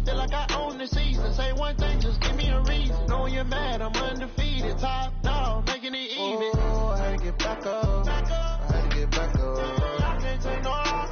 feel like I own the season. Say one thing, just give me a reason. Know you're mad, I'm undefeated. Top dog, making it even. Oh, I had to get back up. I had to get back up. I can't take no loss.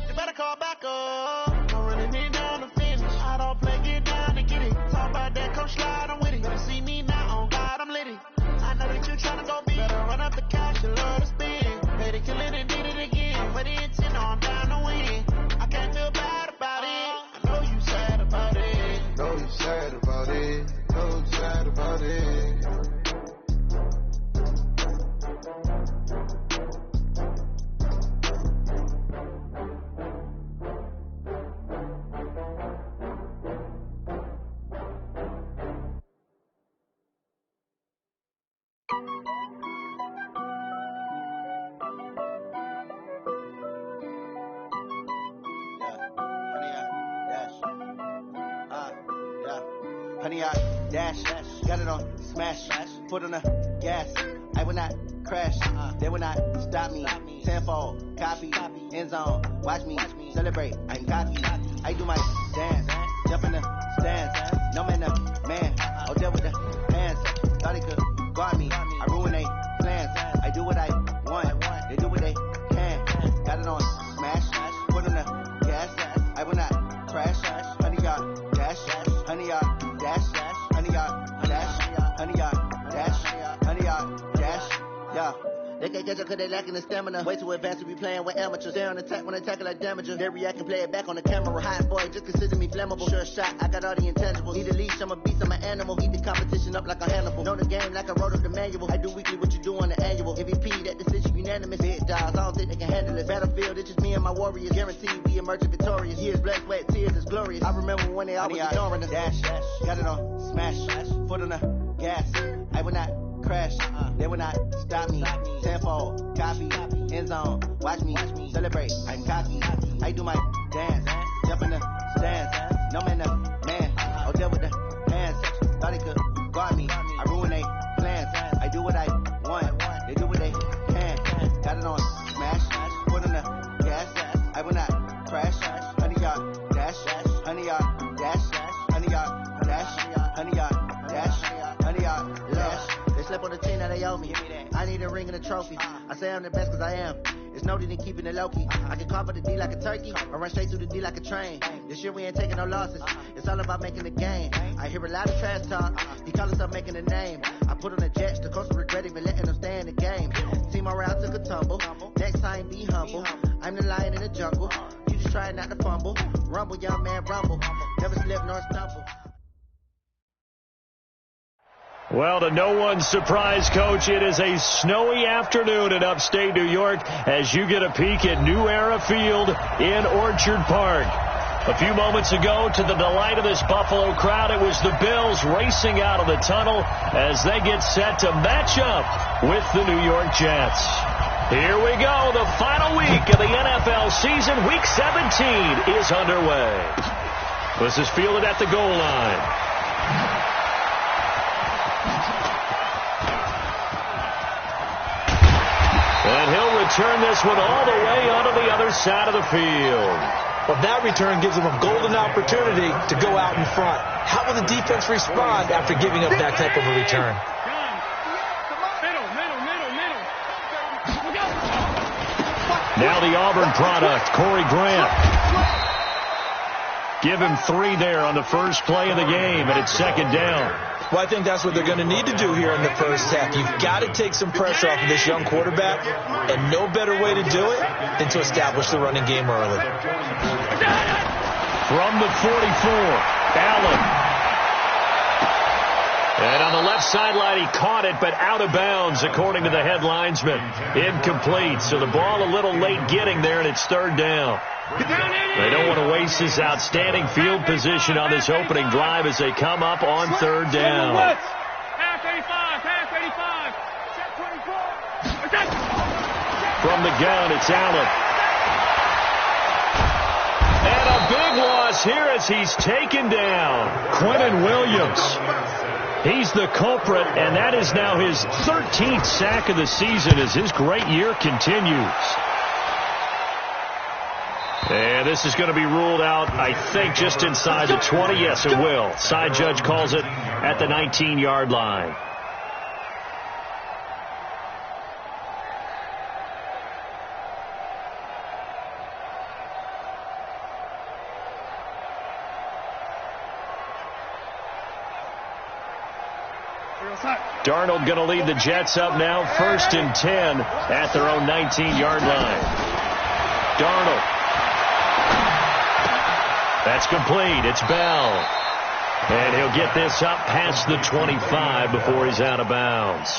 You better call back up. I'm running it down to finish. I don't play, get down to get it. Talk about that, come slide, I'm with it. You see me now, on God, I'm lit it. I know that you tryna go be. Better run up the cash, you love to spin. Pay to kill it and did it again. But the intent, I'm down to win. I can't feel bad about it. I know you sad about it. Know you sad about it. Know you sad about it. Honey, I dash, got it on smash, foot on the gas. I will not crash, they will not stop me. Tenfold, copy, end zone, watch me celebrate. I'm cocky, I do my dance, jump in the stands. No man, no man, out there with the hands. Thought he could guard me, I ruin they plans. I do what I want, they do what they can. Got it on smash, foot on the gas. I will not crash, honey, y'all dash, honey, y'all dash, honey, y'all dash, honey, y'all dash, honey, y'all dash, yeah. They can't catch up cause they lacking the stamina. Way too advanced to be playing with amateurs. They on attack when attack like damager. They react and play it back on the camera. Hot boy, just consider me flammable. Sure shot, I got all the intangibles. Need a leash, I'm a beast, I'm an animal. Eat the competition up like a Hannibal. Know the game like I wrote up the manual. I do weekly what you do on the annual. MVP, that decision unanimous. Big dogs, I don't think they can handle it. Battlefield, it's just me and my warriors. Guaranteed we emerge victorious. Years, blood, sweat, tears, it's glorious. I remember when they always ignoring us. Dash, got it on smash, foot on the gas. I will not crash, they will not stop me. Tenfold, copy, end zone, watch me celebrate. I'm cocky, I do my dance, jump in the stands. No man, no man, out there with the hands. Thought he could guard me, I ruin they plans. I do what I want, they do what they can. Got it on smash, foot on the gas. I will not crash, honey, y'all dash, honey, y'all dash, honey, y'all dash, honey, y'all dash, honey, y'all dash. They slept on the team that they owe me. I need a ring and a trophy. I say I'm the best cause I am. It's no need in keeping it low-key. I can carve up the D like a turkey or run straight through the D like a train. This year we ain't taking no losses. It's all about making the game. I hear a lot of trash talk. He call himself making a name. I put on the Jets. The coach will regret even letting them stay in the game. Team morale took a tumble. Next time be humble. I'm the lion in the jungle. You just try not to fumble. Rumble, young man, rumble. Never slip nor stumble. Well, to no one's surprise, Coach, it is a snowy afternoon in upstate New York as you get a peek at New Era Field in Orchard Park. A few moments ago, to the delight of this Buffalo crowd, it was the Bills racing out of the tunnel as they get set to match up with the New York Jets. Here we go. The final week of the NFL season, Week 17, is underway. This is fielded at the goal line. And he'll return this one all the way onto the other side of the field. Well, that return gives them a golden opportunity to go out in front. How will the defense respond after giving up that type of a return? Now the Auburn product, Corey Grant. Give him 3 there on the first play of the game, and it's second down. Well, I think that's what they're going to need to do here in the first half. You've got to take some pressure off of this young quarterback, and no better way to do it than to establish the running game early. From the 44, Allen. And on the left sideline, he caught it, but out of bounds, according to the head linesman. Incomplete, so the ball a little late getting there, and it's third down. They don't want to waste this outstanding field position on this opening drive as they come up on third down. From the gun, it's Allen. And a big loss here as he's taken down. Quentin Williams. He's the culprit, and that is now his 13th sack of the season as his great year continues. And this is going to be ruled out, I think, just inside the 20. Yes, it will. Side judge calls it at the 19-yard line. Darnold going to lead the Jets up now, 1st and 10 at their own 19-yard line. Darnold. That's complete. It's Bell. And he'll get this up past the 25 before he's out of bounds.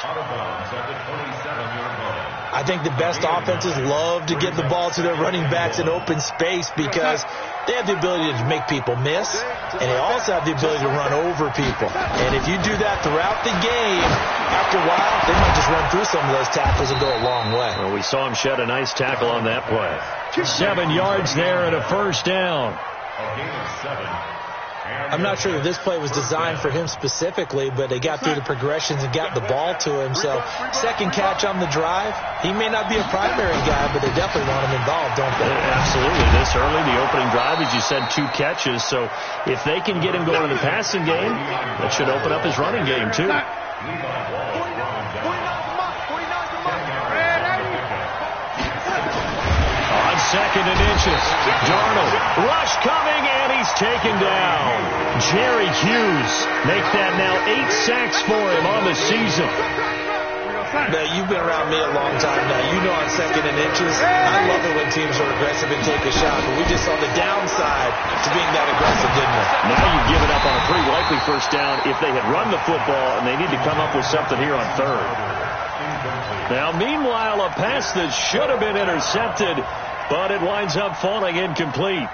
I think the best offenses love to get the ball to their running backs in open space because they have the ability to make people miss, and they also have the ability to run over people. And if you do that throughout the game, after a while, they might just run through some of those tackles and go a long way. Well, we saw him shed a nice tackle on that play. 7 yards there and a 1st down. I'm not sure that this play was designed for him specifically, but they got through the progressions and got the ball to him. So, second catch on the drive. He may not be a primary guy, but they definitely want him involved, don't they? Absolutely. This early, the opening drive, as you said, 2 catches. So, if they can get him going in the passing game, that should open up his running game, too. On 2nd and inches, Darnold, rush coming, and he's taken down. Jerry Hughes make that now 8 sacks for him on the season. Now, you've been around me a long time now. You know on 2nd and inches, I love it when teams are aggressive and take a shot, but we just saw the downside to being that aggressive, didn't we? Now you've given up on a pretty likely 1st down if they had run the football, and they need to come up with something here on 3rd. Now, meanwhile, a pass that should have been intercepted, but it winds up falling incomplete.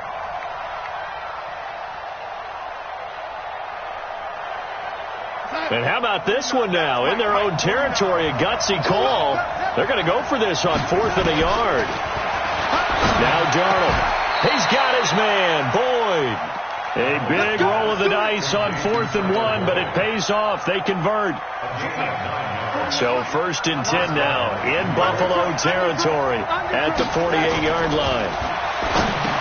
And how about this one now? In their own territory, a gutsy call. They're going to go for this on 4th and a yard. Now Darnold. He's got his man, Boyd. A big roll of the dice on 4th and 1, but it pays off. They convert. So 1st and 10 now in Buffalo territory at the 48-yard line.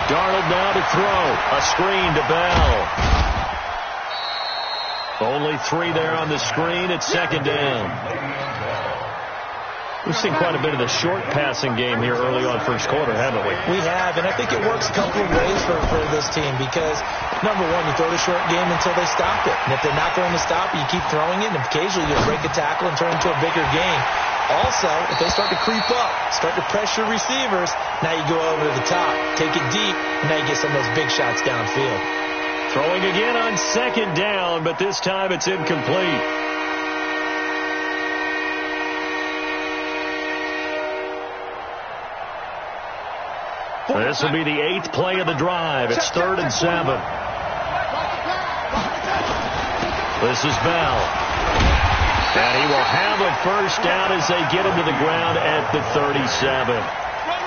Darnold now to throw. A screen to Bell. Only 3 there on the screen. It's 2nd down. We've seen quite a bit of the short passing game here early on 1st quarter, haven't we? We have, and I think it works a couple of ways for this team because, number one, you throw the short game until they stop it. And if they're not going to stop it, you keep throwing it, and occasionally you'll break a tackle and turn it into a bigger game. Also, if they start to creep up, start to pressure receivers, now you go over to the top, take it deep, and now you get some of those big shots downfield. Throwing again on 2nd down, but this time it's incomplete. This will be the 8th play of the drive. It's 3rd and 7. This is Bell. And he will have a 1st down as they get him to the ground at the 37.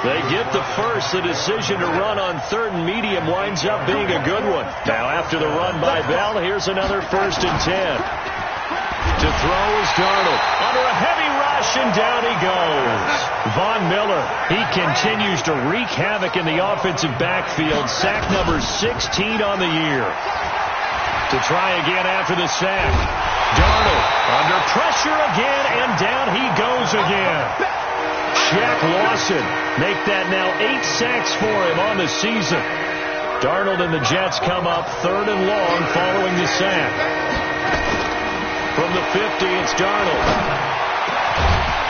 They get the 1st. The decision to run on 3rd and medium winds up being a good one. Now after the run by Bell, here's another 1st and 10. To throw is Darnold. Under a heavy rush, and down he goes. Von Miller, he continues to wreak havoc in the offensive backfield. Sack number 16 on the year. To try again after the sack. Darnold under pressure again, and down he goes again. Shaq Lawson make that now 8 sacks for him on the season. Darnold and the Jets come up 3rd and long following the sack. From the 50, it's Darnold.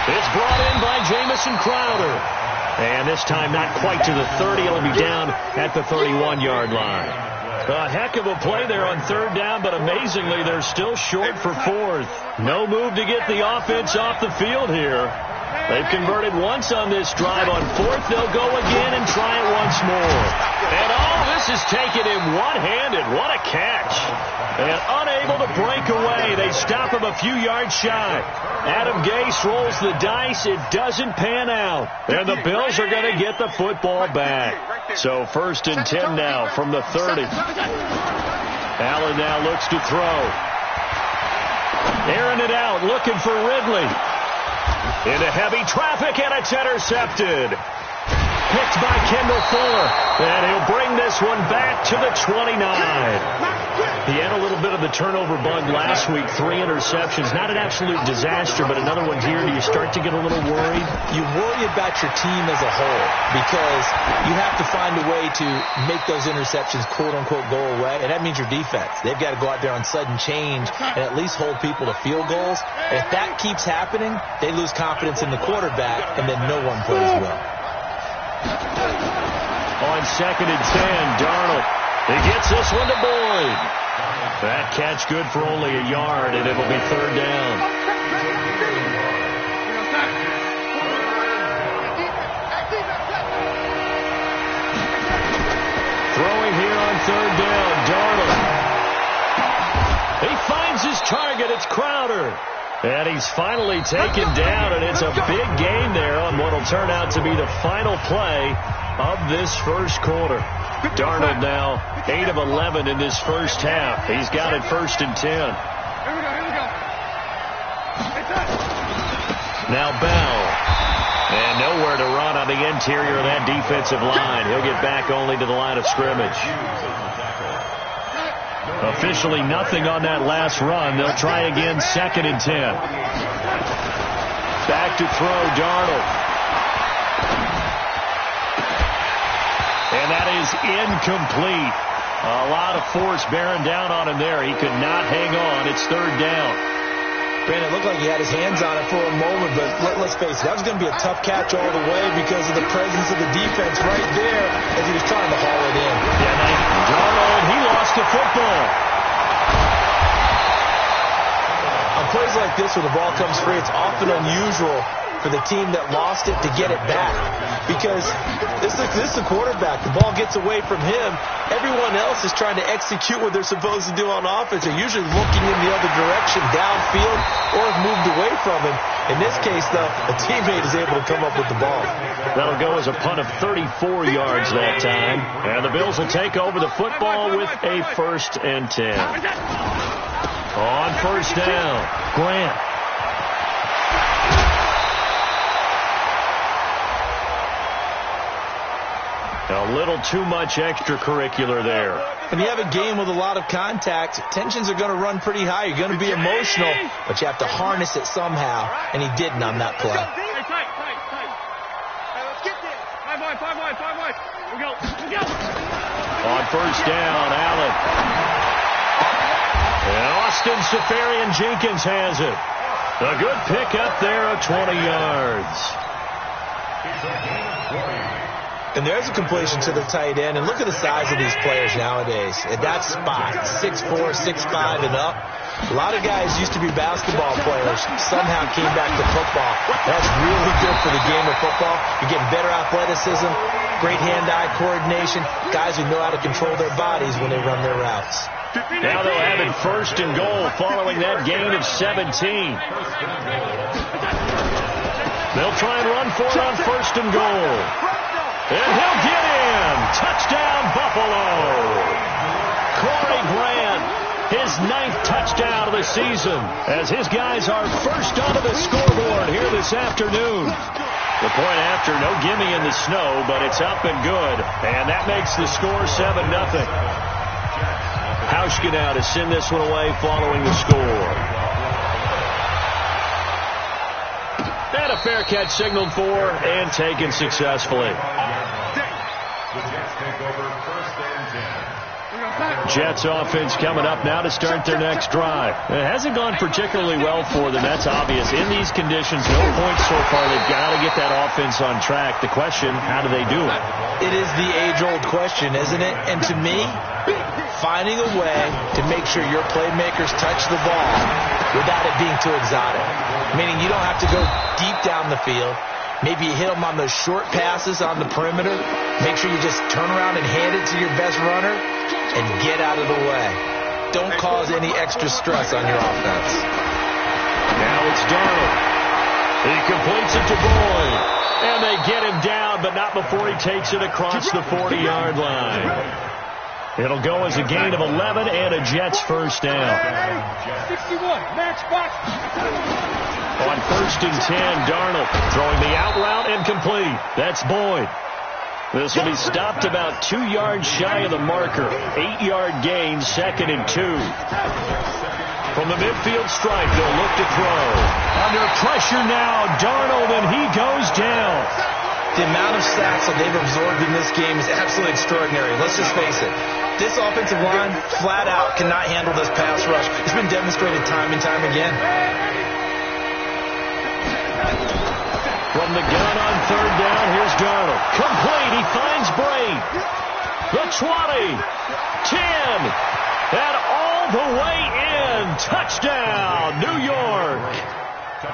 It's brought in by Jamison Crowder. And this time not quite to the 30. It'll be down at the 31-yard line. A heck of a play there on 3rd down, but amazingly, they're still short for 4th. No move to get the offense off the field here. They've converted once on this drive. On 4th, they'll go again and try it once more. And all this is taken in one-handed. What a catch. And unable to break away. They stop him a few yards shy. Adam Gase rolls the dice. It doesn't pan out. And the Bills are going to get the football back. So 1st and 10 now from the 30. Allen now looks to throw. Airing it out, looking for Ridley. Into heavy traffic, and it's intercepted. Picked Blocked by Kendall Fuller. And he'll bring this one back to the 29. He had a little bit of the turnover bug last week. 3 interceptions. Not an absolute disaster, but another one here. Do you start to get a little worried? You worry about your team as a whole because you have to find a way to make those interceptions, quote-unquote, go away. And that means your defense. They've got to go out there on sudden change and at least hold people to field goals. And if that keeps happening, they lose confidence in the quarterback, and then no one plays well. On 2nd and 10, Darnold. He gets this one to Boyd. That catch good for only a yard, and it'll be 3rd down. Throwing here on 3rd down, Darnold. He finds his target. It's Crowder. And he's finally taken down, and it's a big gain there on what will turn out to be the final play of this first quarter. Darnold now 8 of 11 in this first half. He's got it 1st and 10. Here we go. Now Bell. And nowhere to run on the interior of that defensive line. He'll get back only to the line of scrimmage. Officially nothing on that last run. They'll try again 2nd and 10. Back to throw, Darnold. And that is incomplete. A lot of force bearing down on him there. He could not hang on. It's 3rd down. Brandon, it looked like he had his hands on it for a moment, but let's face it, that was going to be a tough catch all the way because of the presence of the defense right there as he was trying to haul it in. Yeah, Darnold, he lost the football. On plays like this where the ball comes free, it's often unusual for the team that lost it to get it back because this is the quarterback. The ball gets away from him. Everyone else is trying to execute what they're supposed to do on offense. They're usually looking in the other direction, downfield, or have moved away from him. In this case, though, a teammate is able to come up with the ball. That'll go as a punt of 34 yards that time. And the Bills will take over the football with a 1st and 10. On 1st down, Grant. A little too much extracurricular there. When you have a game with a lot of contact, tensions are going to run pretty high. You're going to be emotional, but you have to harness it somehow, and he didn't on that play. Hey, tight. Hey, let's get this. 5 wide. We go. On 1st down, Allen. And Austin Safarian-Jenkins has it. A good pickup there of 20 yards. And there's a completion to the tight end. And look at the size of these players nowadays. At that spot, 6'4", 6'5", and up. A lot of guys used to be basketball players, somehow came back to football. That's really good for the game of football. You're getting better athleticism, great hand-eye coordination, guys who know how to control their bodies when they run their routes. Now they'll have it 1st and goal following that gain of 17. They'll try and run for it on 1st and goal. And he'll get in. Touchdown, Buffalo. Corey Grant, his 9th touchdown of the season, as his guys are first onto the scoreboard here this afternoon. The point after, no gimme in the snow, but it's up and good. And that makes the score 7-0. Hauschka now to send this one away following the score. And a fair catch signaled for and taken successfully. Jets offense coming up now to start their next drive. It hasn't gone particularly well for them. That's obvious. In these conditions, no points so far. They've got to get that offense on track. The question, how do they do it? It is the age-old question, isn't it? And to me, finding a way to make sure your playmakers touch the ball without it being too exotic. Meaning you don't have to go deep down the field. Maybe you hit them on those short passes on the perimeter. Make sure you just turn around and hand it to your best runner and get out of the way. Don't cause any extra stress on your offense. Now it's Darnold. He completes it to Boyd. And they get him down, but not before he takes it across the 40-yard line. It'll go as a gain of 11 and a Jets 1st down. 61, match box. On 1st and 10, Darnold throwing the out route and complete. That's Boyd. This will be stopped about 2 yards shy of the marker. 8-yard gain, 2nd and 2. From the midfield stripe, they'll look to throw. Under pressure now, Darnold, and he goes down. The amount of sacks that they've absorbed in this game is absolutely extraordinary. Let's just face it. This offensive line, flat out, cannot handle this pass rush. It's been demonstrated time and time again. From the gun on 3rd down, here's Darnold. Complete, he finds Braid. The 20, 10, and all the way in. Touchdown, New York.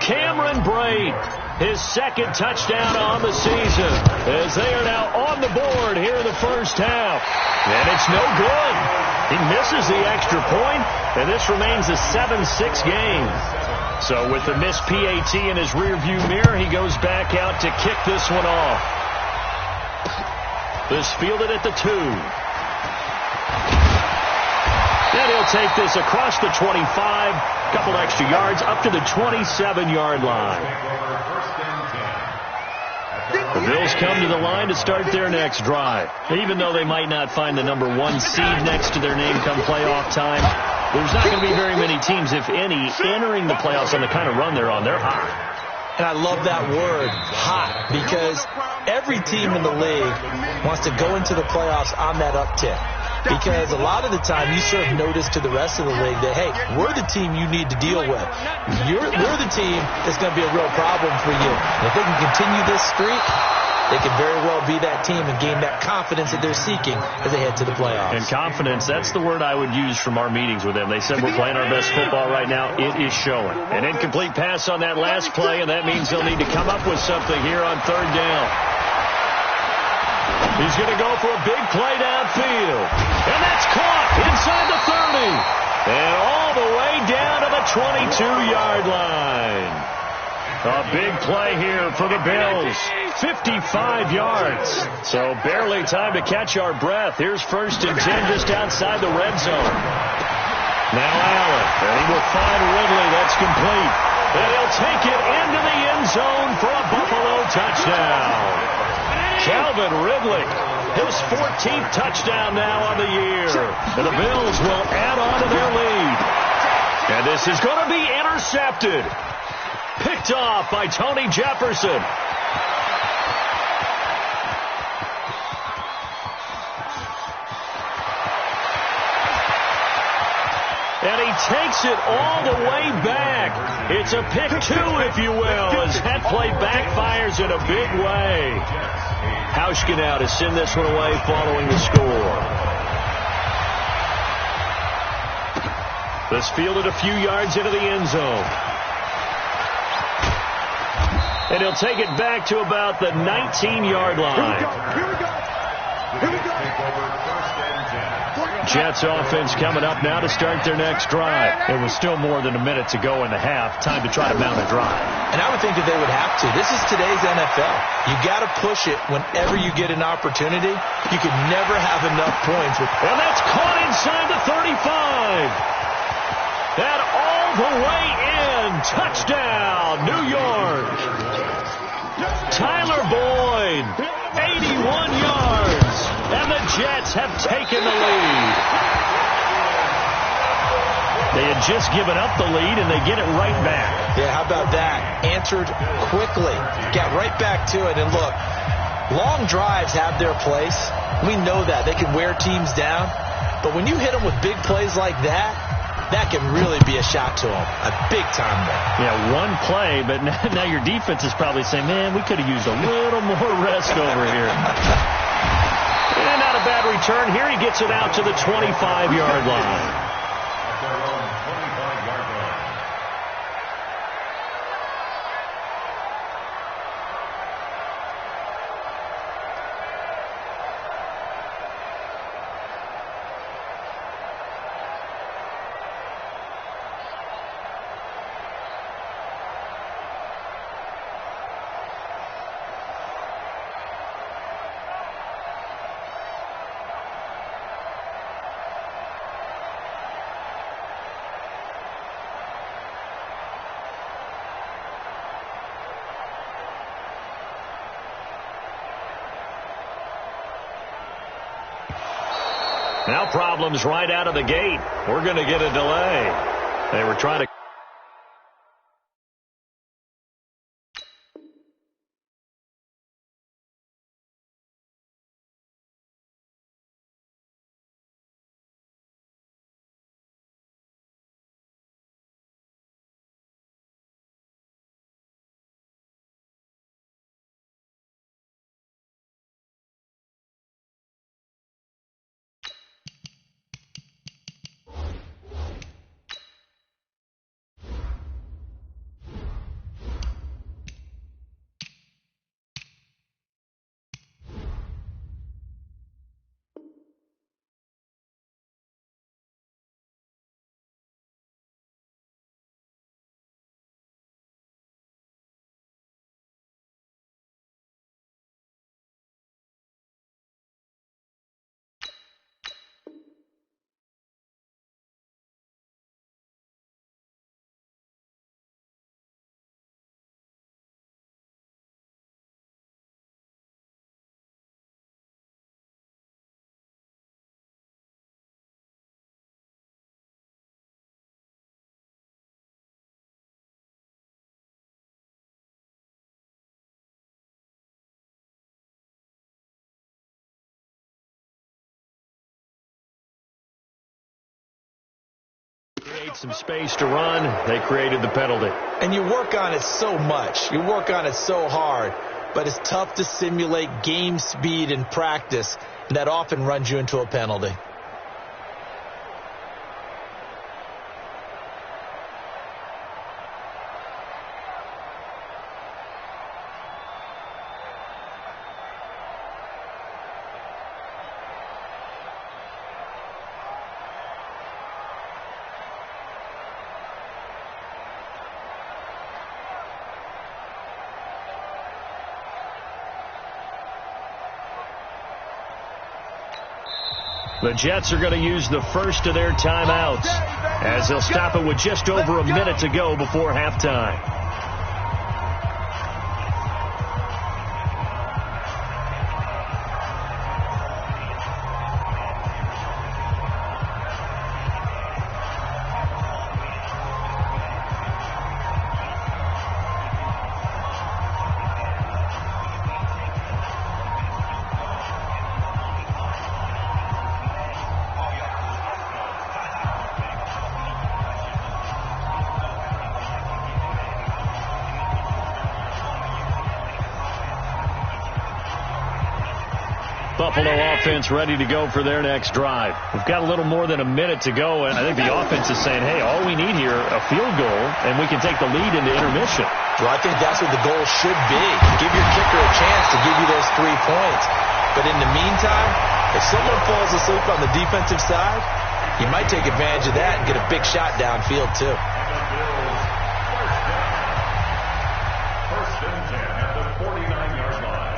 Cameron Braid, his 2nd touchdown on the season, as they are now on the board here in the first half. And it's no good. He misses the extra point, and this remains a 7-6 game. So with the missed PAT in his rearview mirror, he goes back out to kick this one off. This fielded at the 2. And he'll take this across the 25, couple extra yards, up to the 27-yard line. The Bills come to the line to start their next drive. Even though they might not find the number 1 seed next to their name come playoff time, there's not going to be very many teams, if any, entering the playoffs on the kind of run they're on. They're hot. And I love that word, hot, because every team in the league wants to go into the playoffs on that uptick. Because a lot of the time you serve notice to the rest of the league that, hey, we're the team you need to deal with. We're the team that's going to be a real problem for you. And if they can continue this streak, they could very well be that team and gain that confidence that they're seeking as they head to the playoffs. And confidence, that's the word I would use from our meetings with them. They said we're playing our best football right now. It is showing. An incomplete pass on that last play, and that means they'll need to come up with something here on 3rd down. He's going to go for a big play downfield. And that's caught inside the 30. And all the way down to the 22-yard line. A big play here for the Bills. 55 yards. So barely time to catch our breath. Here's 1st and 10 just outside the red zone. Now Allen. And he will find Ridley. That's complete. And he'll take it into the end zone for a Buffalo touchdown. Calvin Ridley, his 14th touchdown now on the year. And the Bills will add on to their lead. And this is going to be intercepted. Picked off by Tony Jefferson. And he takes it all the way back. It's a pick 2, if you will, as that play backfires in a big way. Hauschka now to send this one away following the score. This fielded a few yards into the end zone. And he'll take it back to about the 19-yard line. Here we go. Jets offense coming up now to start their next drive. It was still more than a minute to go in the half. Time to try to mount a drive. And I would think that they would have to. This is today's NFL. You got to push it whenever you get an opportunity. You can never have enough points. And that's caught inside the 35. And all the way in. Touchdown, New York. Tyler Boyd, 81 yards. And the Jets have taken the lead. They had just given up the lead, and they get it right back. Yeah, how about that? Answered quickly. Got right back to it. And look, long drives have their place. We know that. They can wear teams down. But when you hit them with big plays like that, that can really be a shot to them. A big-time one. Yeah, one play, but now your defense is probably saying, man, we could have used a little more rest over here. And not a bad return. Here he gets it out to the 25-yard line. Now problems right out of the gate. We're going to get a delay. They were trying to... Create some space to run. They created the penalty. And you work on it so much. You work on it so hard. But it's tough to simulate game speed in practice. And that often runs you into a penalty. The Jets are going to use the first of their timeouts as they'll stop it with just over a minute to go before halftime. Buffalo offense ready to go for their next drive. We've got a little more than a minute to go, and I think the offense is saying, hey, all we need here, a field goal, and we can take the lead into intermission. Well, I think that's what the goal should be. Give your kicker a chance to give you those 3 points. But in the meantime, if someone falls asleep on the defensive side, you might take advantage of that and get a big shot downfield, too. First and 10 at the 49-yard line.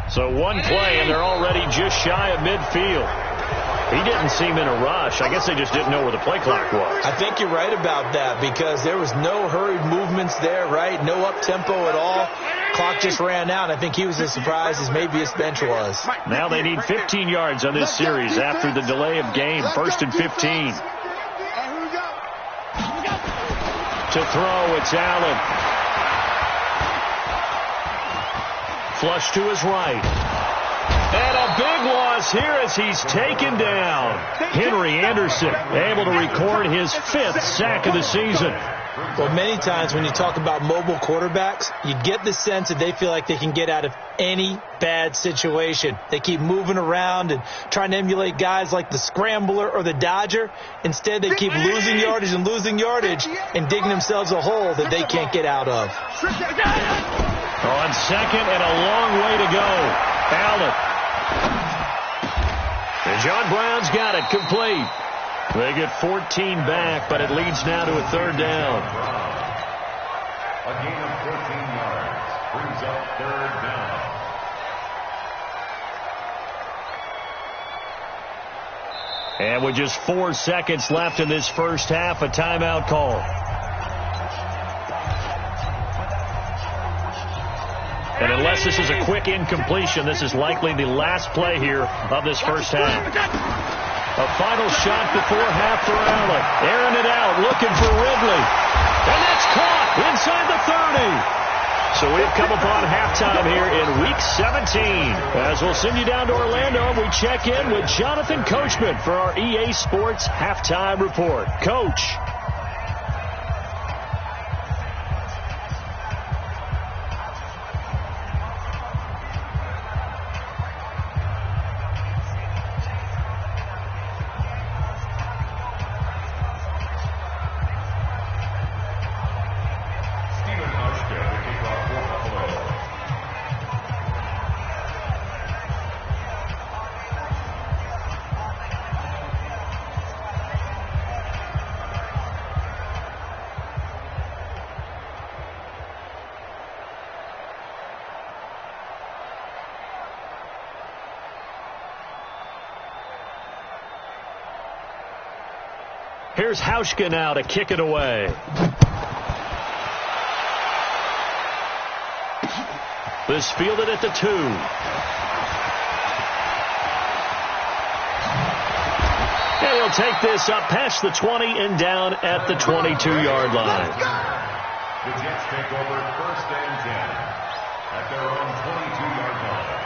So one play, and they're already just shy of midfield. He didn't seem in a rush. I guess they just didn't know where the play clock was. I think you're right about that because there was no hurried movements there, right? No up-tempo at all. Clock just ran out. I think he was as surprised as maybe his bench was. Now they need 15 yards on this series after the delay of game. 1st and 15. To throw, it's Allen. Flush to his right. And a big loss here as he's taken down. Henry Anderson able to record his 5th sack of the season. Well, many times when you talk about mobile quarterbacks, you get the sense that they feel like they can get out of any bad situation. They keep moving around and trying to emulate guys like the Scrambler or the Dodger. Instead, they keep losing yardage and digging themselves a hole that they can't get out of. On second and a long way to go. Allen And John Brown's got it complete. They get 14 back, but it leads now to a third down. A gain of 14 yards brings up third down. And with just 4 seconds left in this first half, a timeout call. And unless this is a quick incompletion, this is likely the last play here of this first half. A final shot before half for Allen. Airing it out, looking for Ridley. And that's caught inside the 30. So we've come upon halftime here in Week 17. As we'll send you down to Orlando, we check in with Jonathan Coachman for our EA Sports Halftime Report. Coach. Here's Hauschka now to kick it away. This fielded at the 2. And he'll take this up past the 20 and down at the 22-yard line. The Jets take over 1st and 10 at their own 22-yard line.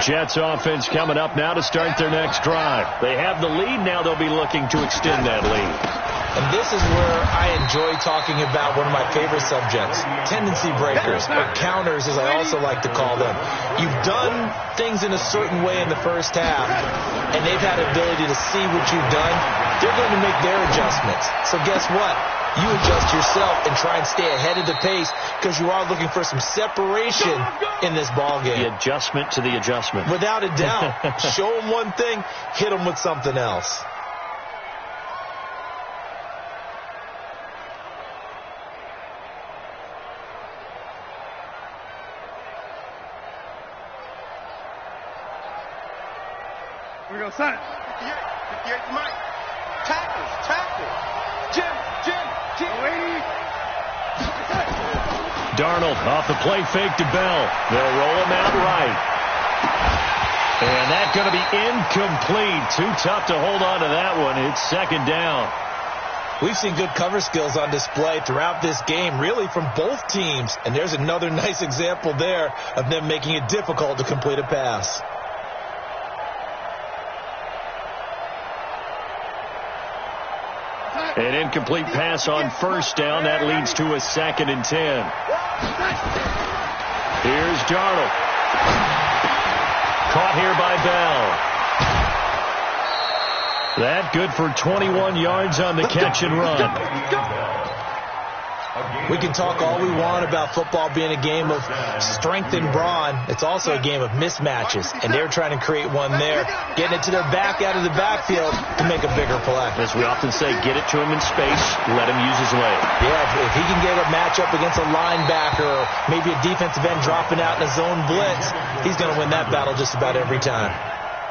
Jets offense coming up now to start their next drive. They have the lead. Now they'll be looking to extend that lead. And this is where I enjoy talking about one of my favorite subjects, tendency breakers, or counters as I also like to call them. You've done things in a certain way in the first half, and they've had ability to see what you've done. They're going to make their adjustments. So guess what? You adjust yourself and try and stay ahead of the pace because you are looking for some separation in this ball game. The adjustment to the adjustment. Without a doubt. Show them one thing, hit them with something else. Here we go, son. 58 Mike. Tackle. Jim. Darnold off the play fake to Bell. They'll roll him out right. And that's going to be incomplete. Too tough to hold on to that one. It's 2nd down. We've seen good cover skills on display throughout this game, really from both teams. And there's another nice example there of them making it difficult to complete a pass. An incomplete pass on 1st down. That leads to a 2nd and 10. Here's Darnold. Caught here by Bell. That good for 21 yards on the catch and run. We can talk all we want about football being a game of strength and brawn. It's also a game of mismatches, and they're trying to create one there, getting it to their back out of the backfield to make a bigger play. As we often say, get it to him in space, let him use his leg. Yeah, if he can get a matchup against a linebacker or maybe a defensive end dropping out in a zone blitz, he's going to win that battle just about every time.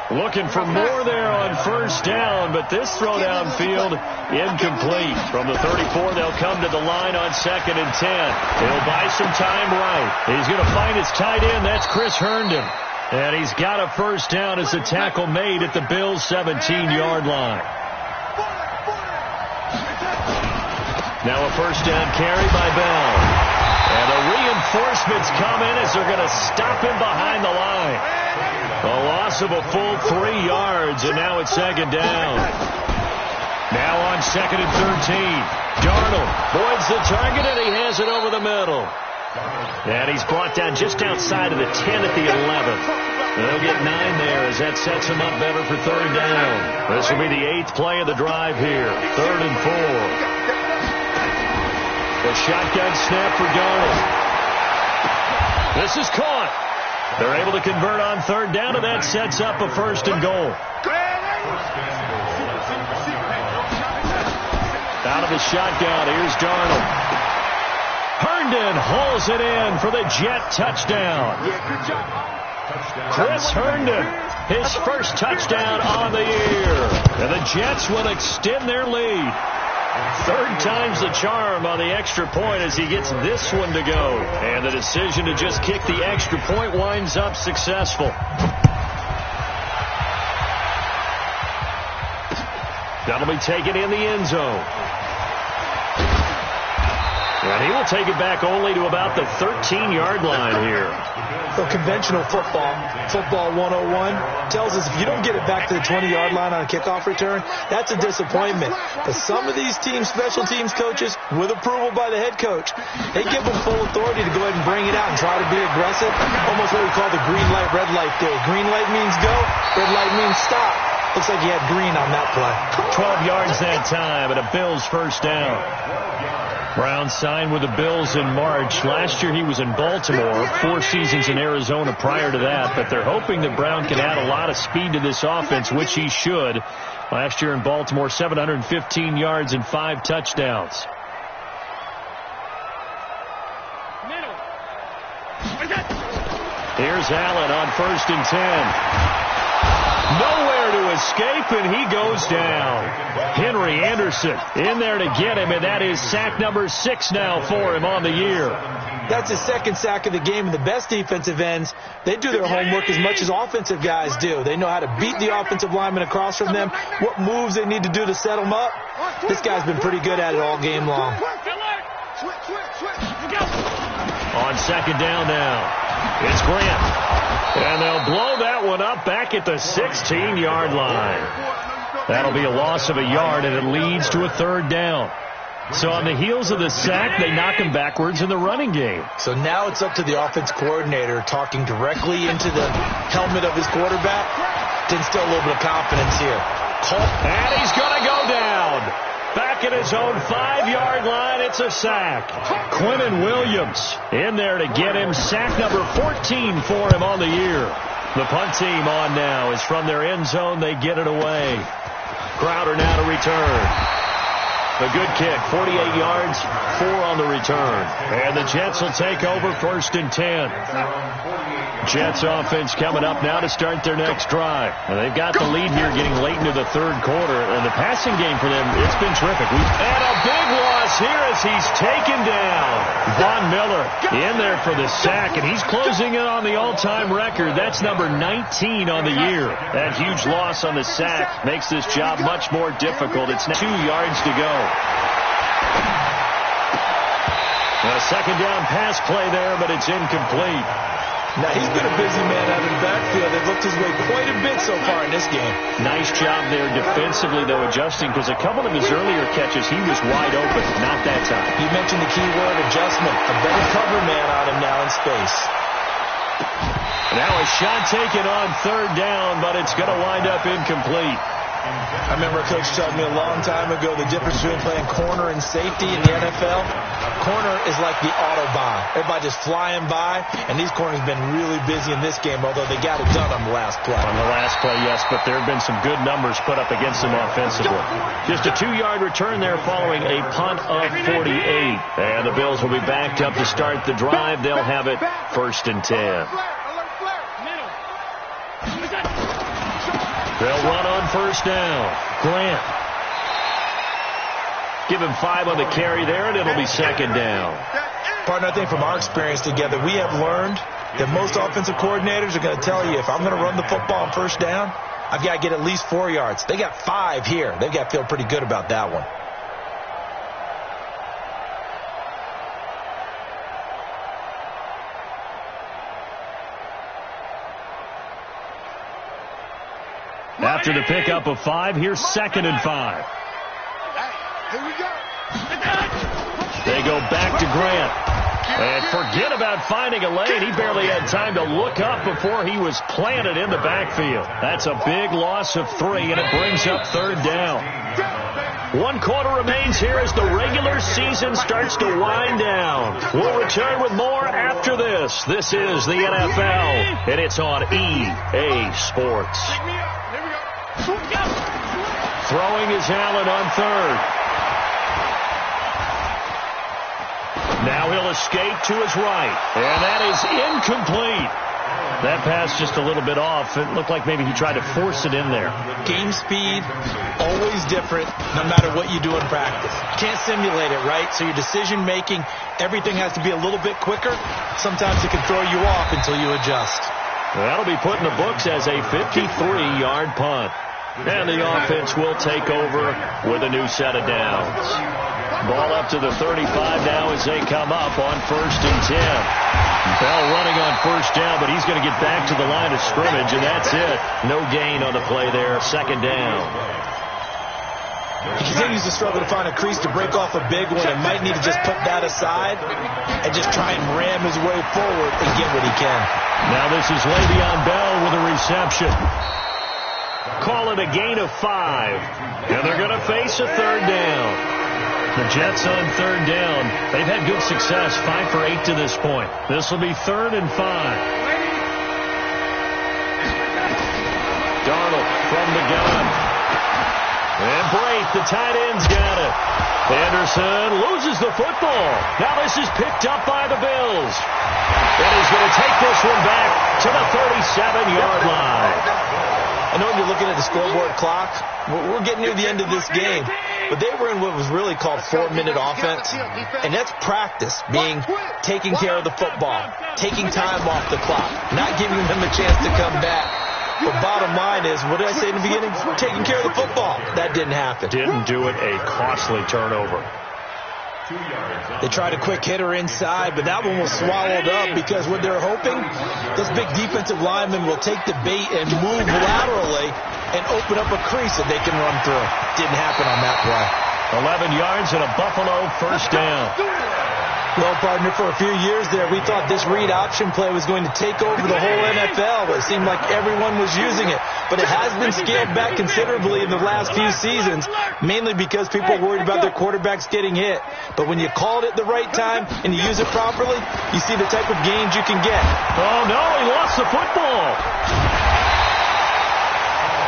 Looking for more there on 1st down, but this throw downfield incomplete. From the 34, they'll come to the line on 2nd and 10. He'll buy some time right. He's going to find his tight end. That's Chris Herndon. And he's got a 1st down as the tackle made at the Bills' 17-yard line. Now a 1st down carry by Bell. And the reinforcements come in as they're going to stop him behind the line. A loss of a full 3 yards, and now it's 2nd down. Now on 2nd and 13. Darnold voids the target, and he has it over the middle. And he's brought down just outside of the 10 at the 11. They'll get 9 there as that sets them up better for third down. This will be the 8th play of the drive here. 3rd and 4. The shotgun snap for Darnold. This is caught. They're able to convert on third down, and that sets up a 1st and goal. Out of the shotgun, here's Darnold. Herndon hauls it in for the Jet touchdown. Chris Herndon, his first touchdown on the year. And the Jets will extend their lead. 3rd time's the charm on the extra point as he gets this one to go. And the decision to just kick the extra point winds up successful. That'll be taken in the end zone. And he will take it back only to about the 13-yard line here. So conventional football 101, tells us if you don't get it back to the 20-yard line on a kickoff return, that's a disappointment. But some of these special teams coaches, with approval by the head coach, they give them full authority to go ahead and bring it out and try to be aggressive. Almost what we call the green light, red light day. Green light means go, red light means stop. Looks like he had green on that play. 12 yards that time, and a Bills first down. Brown signed with the Bills in March. Last year he was in Baltimore, 4 seasons in Arizona prior to that, but they're hoping that Brown can add a lot of speed to this offense, which he should. Last year in Baltimore, 715 yards and 5 touchdowns. Here's Allen on 1st and 10. Nowhere to escape, and he goes down. Henry Anderson in there to get him, and that is sack number 6 now for him on the year. That's his 2nd sack of the game, and the best defensive ends, they do their homework as much as offensive guys do. They know how to beat the offensive lineman across from them, what moves they need to do to set them up. This guy's been pretty good at it all game long. On 2nd down now, it's Grant. And they'll blow that one up back at the 16-yard line. That'll be a loss of a yard, and it leads to a 3rd down. So on the heels of the sack, they knock him backwards in the running game. So now it's up to the offense coordinator talking directly into the helmet of his quarterback to instill a little bit of confidence here. And he's going to go down. Back at his own 5-yard line, it's a sack. Quinnen Williams in there to get him. Sack number 14 for him on the year. The punt team on now is from their end zone. They get it away. Crowder now to return. A good kick, 48 yards, 4 on the return. And the Jets will take over 1st and 10. Jets offense coming up now to start their next drive. And they've got the lead here getting late into the 3rd quarter. And the passing game for them, it's been terrific. And a big loss here as he's taken down. Von Miller in there for the sack, and he's closing in on the all-time record. That's number 19 on the year. That huge loss on the sack makes this job much more difficult. It's now 2 yards to go. A 2nd down pass play there, but it's incomplete. Now, he's been a busy man out of the backfield. They've looked his way quite a bit so far in this game. Nice job there defensively, though, adjusting, because a couple of his earlier catches, he was wide open. Not that time. You mentioned the key word, adjustment. A better cover man on him now in space. Now a shot taken on 3rd down, but it's going to wind up incomplete. I remember a coach telling me a long time ago the difference between playing corner and safety in the NFL. Corner is like the Autobahn. Everybody just flying by, and these corners have been really busy in this game, although they got it done on the last play. On the last play, yes, but there have been some good numbers put up against them offensively. Just a 2-yard return there following a punt of 48. And the Bills will be backed up to start the drive. They'll have it 1st and 10. They'll run on 1st down. Grant. Give him 5 on the carry there, and it'll be 2nd down. Partner, I think from our experience together, we have learned that most offensive coordinators are going to tell you, if I'm going to run the football on 1st down, I've got to get at least 4 yards. They got 5 here. They've got to feel pretty good about that one. After the pickup of 5, here's 2nd and 5. Here we go. They go back to Grant. And forget about finding a lane. He barely had time to look up before he was planted in the backfield. That's a big loss of 3, and it brings up 3rd down. 1 quarter remains here as the regular season starts to wind down. We'll return with more after this. This is the NFL, and it's on EA Sports. Throwing is Allen on 3rd. Now he'll escape to his right, and that is incomplete. That pass just a little bit off. It looked like maybe he tried to force it in there. Game speed, always different, no matter what you do in practice. You can't simulate it, right? So your decision-making, everything has to be a little bit quicker. Sometimes it can throw you off until you adjust. That'll be put in the books as a 53-yard punt. And the offense will take over with a new set of downs. Ball up to the 35 now as they come up on 1st and 10. Bell running on 1st down, but he's going to get back to the line of scrimmage, and that's it. No gain on the play there. 2nd down. He continues to struggle to find a crease to break off a big one and might need to just put that aside and just try and ram his way forward and get what he can. Now this is Le'Veon Bell with a reception. Call it a gain of 5. And they're going to face a 3rd down. The Jets on 3rd down. They've had good success, 5 for 8 to this point. This will be 3rd and 5. Darnold from the gun. And Brate, the tight end's got it. Anderson loses the football. Now this is picked up by the Bills. And he's going to take this one back to the 37-yard line. I know you're looking at the scoreboard clock. We're getting near the end of this game. But they were in what was really called 4-minute offense. And that's practice, being taking care of the football, taking time off the clock, not giving them a chance to come back. But bottom line is, what did I say in the beginning? Taking care of the football. That didn't happen. Didn't do it. A costly turnover. They tried a quick hitter inside, but that one was swallowed up because what they're hoping, those big defensive linemen will take the bait and move laterally and open up a crease that they can run through. Didn't happen on that play. 11 yards and a Buffalo 1st down. Well, partner, for a few years there, we thought this read option play was going to take over the whole NFL. It seemed like everyone was using it. But it has been scaled back considerably in the last few seasons, mainly because people are worried about their quarterbacks getting hit. But when you call it at the right time and you use it properly, you see the type of gains you can get. Oh, no, he lost the football.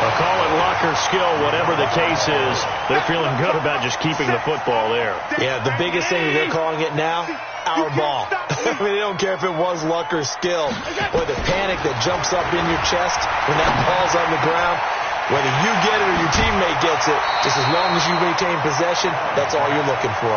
I'll call it luck or skill, whatever the case is. They're feeling good about just keeping the football there. Yeah, the biggest thing that they're calling it now, our ball. I mean, they don't care if it was luck or skill, or the panic that jumps up in your chest when that ball's on the ground. Whether you get it or your teammate gets it, just as long as you retain possession, that's all you're looking for.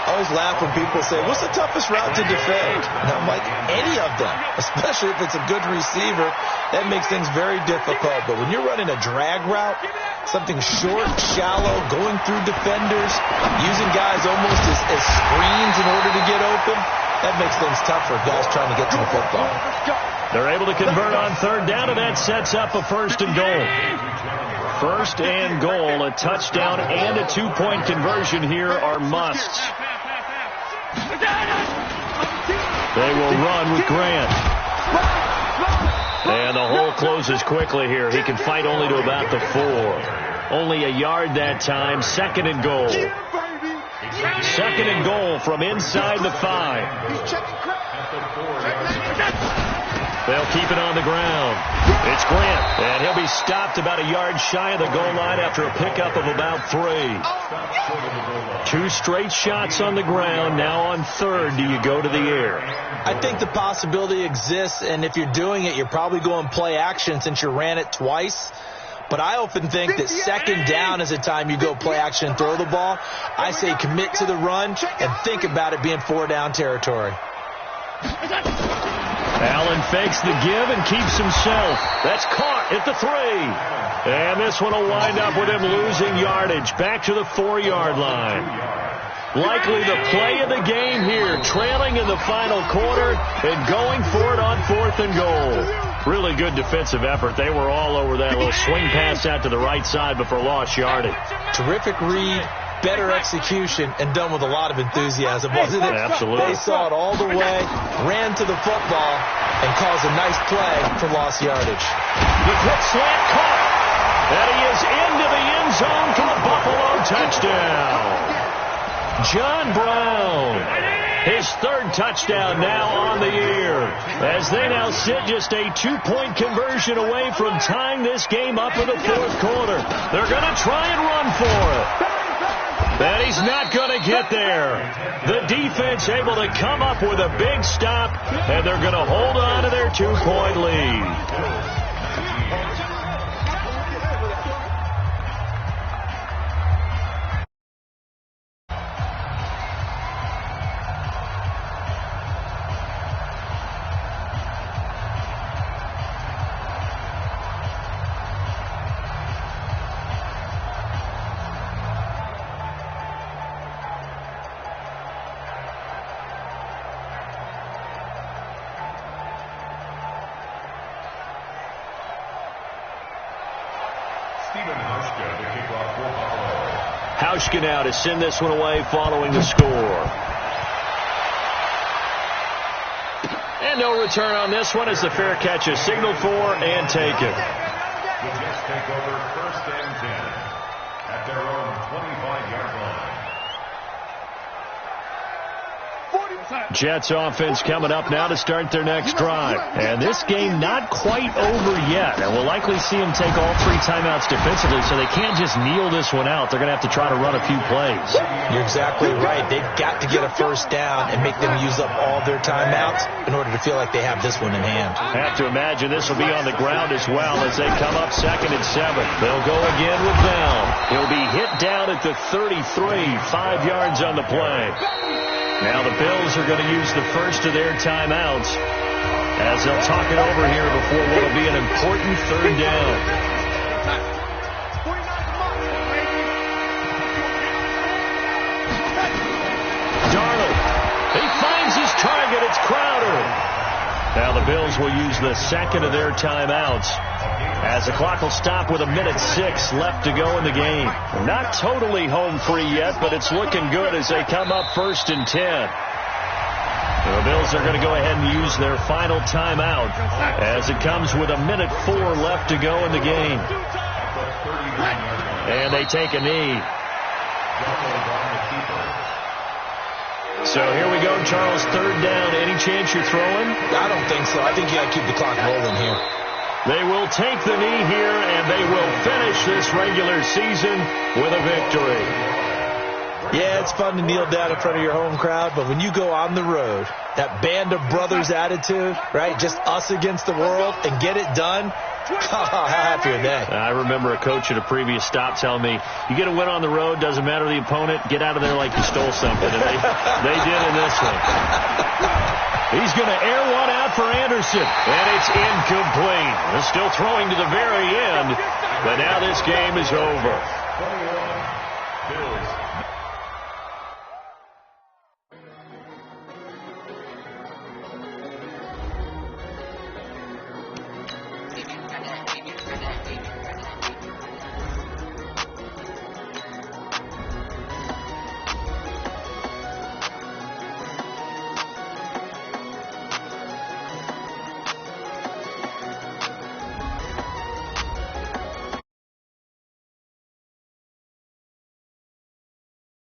I always laugh when people say, what's the toughest route to defend? And I'm like, any of them, especially if it's a good receiver. That makes things very difficult. But when you're running a drag route, something short, shallow, going through defenders, using guys almost as screens in order to get open, that makes things tough for guys trying to get to the football. They're able to convert on 3rd down, and that sets up a 1st and goal. 1st and goal, a touchdown and a 2-point conversion here are musts. They will run with Grant. And the hole closes quickly here. He can fight only to about the 4. Only a yard that time. 2nd and goal. 2nd and goal from inside the 5. They'll keep it on the ground. It's Grant, and he'll be stopped about a yard shy of the goal line after a pickup of about 3. 2 straight shots on the ground. Now on 3rd, do you go to the air? I think the possibility exists, and if you're doing it, you're probably going play action since you ran it twice. But I often think that 2nd down is the time you go play action and throw the ball. I say commit to the run and think about it being 4-down territory. Allen fakes the give and keeps himself. That's caught at the 3. And this one will wind up with him losing yardage back to the 4-yard line. Likely the play of the game here, trailing in the final quarter and going for it on 4th and goal. Really good defensive effort. They were all over that little swing pass out to the right side, but for lost yardage. Terrific read, better execution, and done with a lot of enthusiasm, wasn't it? Absolutely. They saw it all the way, ran to the football, and caused a nice play for lost yardage. The quick slant caught. And he is into the end zone for a Buffalo touchdown. John Brown, his third touchdown now on the year, as they now sit just a 2-point conversion away from tying this game up in the fourth quarter. They're going to try and run for it. And he's not going to get there. The defense able to come up with a big stop, and they're going to hold on to their 2-point lead. Hauschka now to send this one away following the score. And no return on this one as the fair catch is signaled for and taken. The Jets take over 1st and 10 at their own 25-yard line. Jets offense coming up now to start their next drive. And this game not quite over yet. And we'll likely see them take all 3 timeouts defensively, so they can't just kneel this one out. They're going to have to try to run a few plays. You're exactly right. They've got to get a first down and make them use up all their timeouts in order to feel like they have this one in hand. I have to imagine this will be on the ground as well as they come up 2nd and 7. They'll go again with Bell. He'll be hit down at the 33, 5 yards on the play. Now the Bills are going to use the first of their timeouts as they'll talk it over here before what will be an important 3rd down. Darnold, he finds his target. It's Crowder. Now the Bills will use the 2nd of their timeouts as the clock will stop with 1:06 left to go in the game. Not totally home free yet, but it's looking good as they come up 1st and 10. The Bills are going to go ahead and use their final timeout as it comes with 1:04 left to go in the game. And they take a knee. So here we go, Charles, 3rd down. Any chance you're throwing? I don't think so. I think you got to keep the clock rolling here. They will take the knee here, and they will finish this regular season with a victory. Yeah, it's fun to kneel down in front of your home crowd, but when you go on the road, that band of brothers attitude, right, just us against the world, and get it done, how happy are they? I remember a coach at a previous stop telling me, you get a win on the road, doesn't matter the opponent, get out of there like you stole something, and they did in this one. He's going to air one out for Anderson, and it's incomplete. They're still throwing to the very end, but now this game is over. 21, Bills.